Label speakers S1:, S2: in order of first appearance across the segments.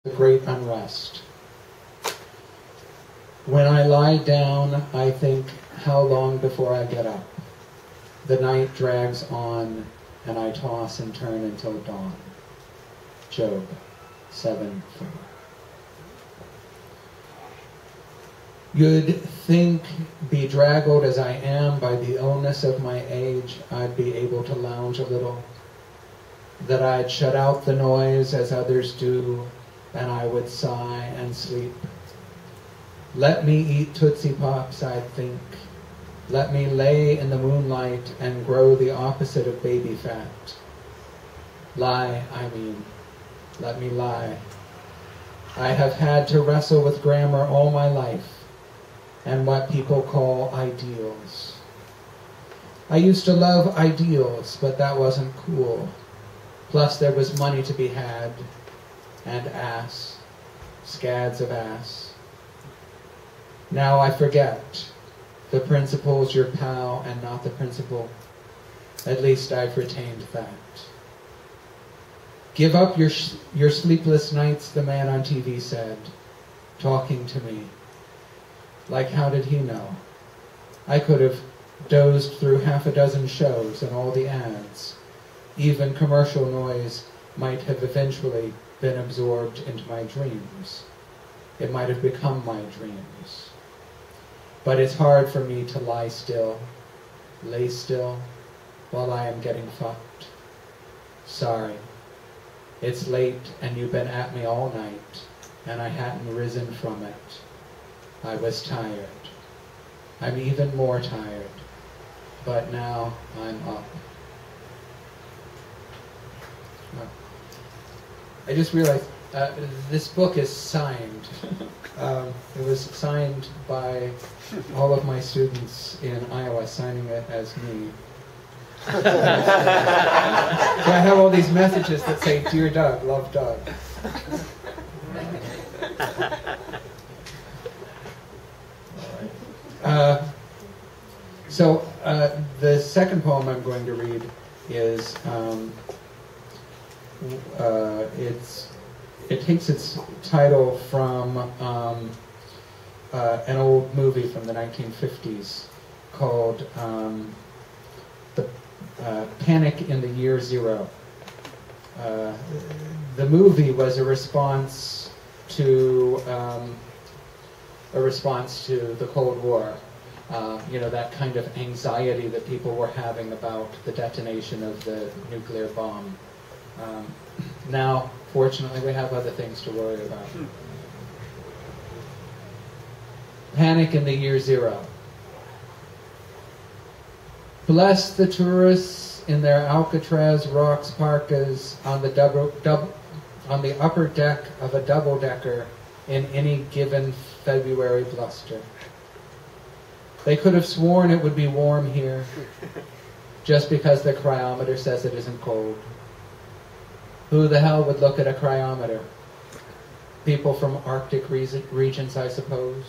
S1: the great unrest. When I lie down, I think, how long before I get up? The night drags on, and I toss and turn until dawn. Job 7:4. You'd think, bedraggled as I am by the illness of my age, I'd be able to lounge a little, that I'd shut out the noise as others do, and I would sigh and sleep. Let me eat Tootsie Pops, I'd think. Let me lay in the moonlight and grow the opposite of baby fat. Lie, I mean. Let me lie. I have had to wrestle with grammar all my life, and what people call ideals. I used to love ideals, but that wasn't cool. Plus there was money to be had, and ass, scads of ass. Now I forget. The principal's your pal and not the principal. At least I've retained that. Give up your sleepless nights, the man on TV said, talking to me. Like, how did he know? I could have dozed through half a dozen shows and all the ads. Even commercial noise might have eventually been absorbed into my dreams. It might have become my dreams. But it's hard for me to lie still, lay still, while I am getting fucked. Sorry. It's late and you've been at me all night, and I hadn't risen from it. I was tired. I'm even more tired, but now I'm up. I just realized this book is signed. It was signed by all of my students in Iowa, signing it as me. So I have all these messages that say, "Dear Doug, love Doug." So the second poem I'm going to read is it takes its title from an old movie from the 1950s called the Panic in the Year Zero. The movie was a response to the Cold War. That kind of anxiety that people were having about the detonation of the nuclear bomb. Now, fortunately, we have other things to worry about. Panic in the Year Zero. Bless the tourists in their Alcatraz rocks parkas on the upper deck of a double-decker in any given February bluster. They could have sworn it would be warm here, just because the cryometer says it isn't cold. Who the hell would look at a cryometer? People from Arctic regions, I suppose.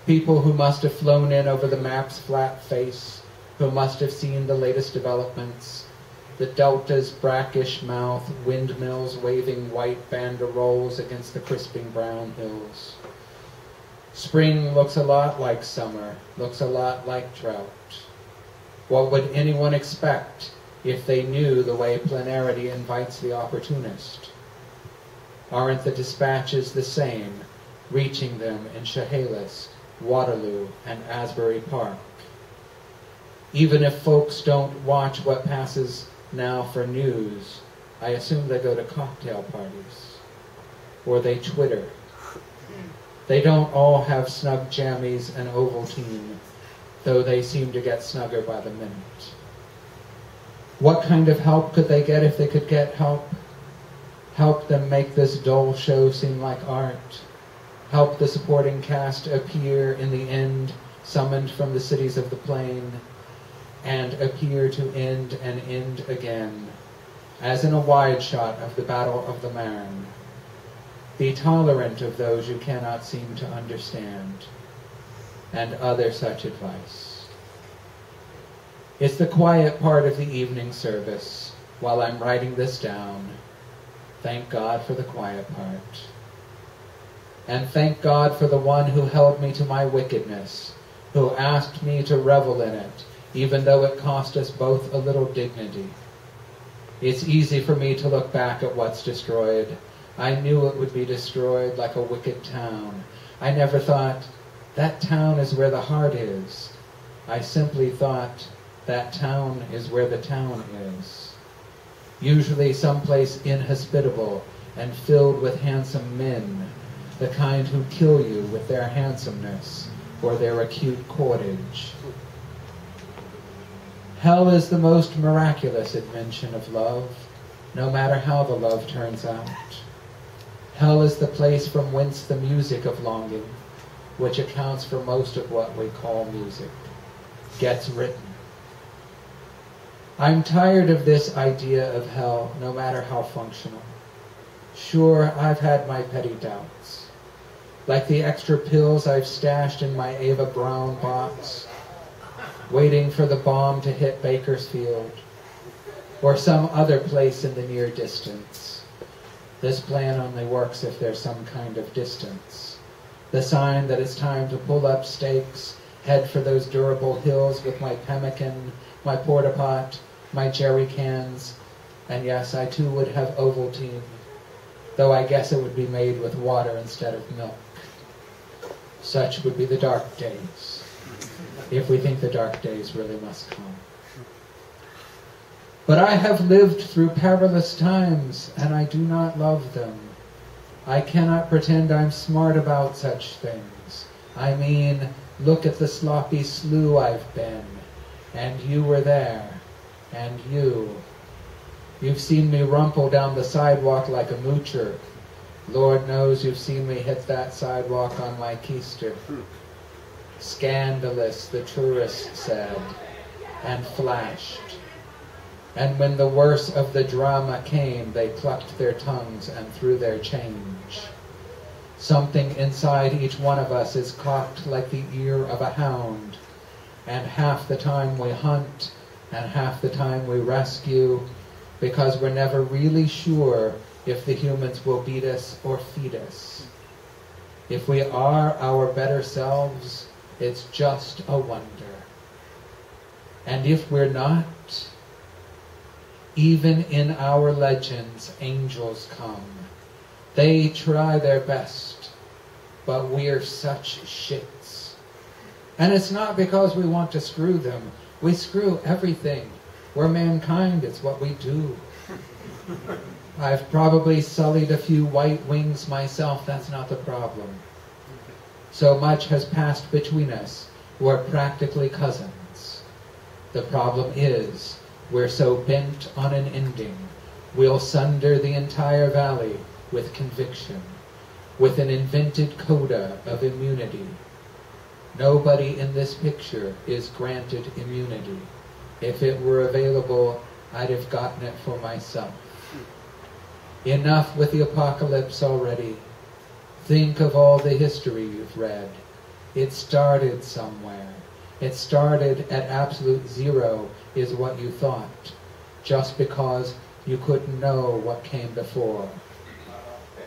S1: People who must have flown in over the map's flat face, who must have seen the latest developments, the delta's brackish mouth, windmills waving white banderoles against the crisping brown hills. Spring looks a lot like summer, looks a lot like drought. What would anyone expect if they knew the way planarity invites the opportunist? Aren't the dispatches the same, reaching them in Chehalis, Waterloo, and Asbury Park? Even if folks don't watch what passes now for news, I assume they go to cocktail parties, or they Twitter. They don't all have snug jammies and Ovaltine, though they seem to get snugger by the minute. What kind of help could they get if they could get help? Help them make this dull show seem like art. Help the supporting cast appear in the end, summoned from the cities of the plain, and appear to end and end again, as in a wide shot of the Battle of the Marne. Be tolerant of those you cannot seem to understand, and other such advice. It's the quiet part of the evening service, while I'm writing this down, Thank God for the quiet part. And thank God for the one who held me to my wickedness, who asked me to revel in it, even though it cost us both a little dignity. It's easy for me to look back at what's destroyed. I knew it would be destroyed like a wicked town. I never thought, that town is where the heart is. I simply thought, that town is where the town is. Usually someplace inhospitable and filled with handsome men, the kind who kill you with their handsomeness or their acute cordage. Hell is the most miraculous invention of love, no matter how the love turns out. Hell is the place from whence the music of longing, which accounts for most of what we call music, gets written. I'm tired of this idea of hell, no matter how functional. Sure, I've had my petty doubts. Like the extra pills I've stashed in my Ava Brown box, waiting for the bomb to hit Bakersfield, or some other place in the near distance. This plan only works if there's some kind of distance. The sign that it's time to pull up stakes, head for those durable hills with my pemmican, my porta-pot, my jerry cans, and yes, I too would have Ovaltine, though I guess it would be made with water instead of milk. Such would be the dark days, if we think the dark days really must come. But I have lived through perilous times, and I do not love them. I cannot pretend I'm smart about such things. I mean, look at the sloppy slough I've been, and you were there, and you. You've seen me rumple down the sidewalk like a moocher. Lord knows you've seen me hit that sidewalk on my keister. Scandalous, the tourist said, and flashed. And when the worst of the drama came, they clucked their tongues and threw their change. Something inside each one of us is cocked like the ear of a hound, and half the time we hunt, and half the time we rescue, because we're never really sure if the humans will beat us or feed us. If we are our better selves, it's just a wonder. And if we're not, even in our legends, angels come. They try their best, but we're such shits. And it's not because we want to screw them. We screw everything. We're mankind, it's what we do. I've probably sullied a few white wings myself, that's not the problem. So much has passed between us, we're practically cousins. The problem is, we're so bent on an ending, we'll sunder the entire valley with conviction, with an invented coda of immunity. Nobody in this picture is granted immunity. If it were available, I'd have gotten it for myself. Enough with the apocalypse already. Think of all the history you've read. It started somewhere. It started at absolute zero, is what you thought, just because you couldn't know what came before.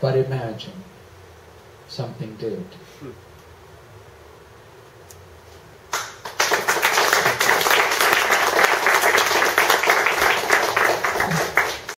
S1: But imagine, something did.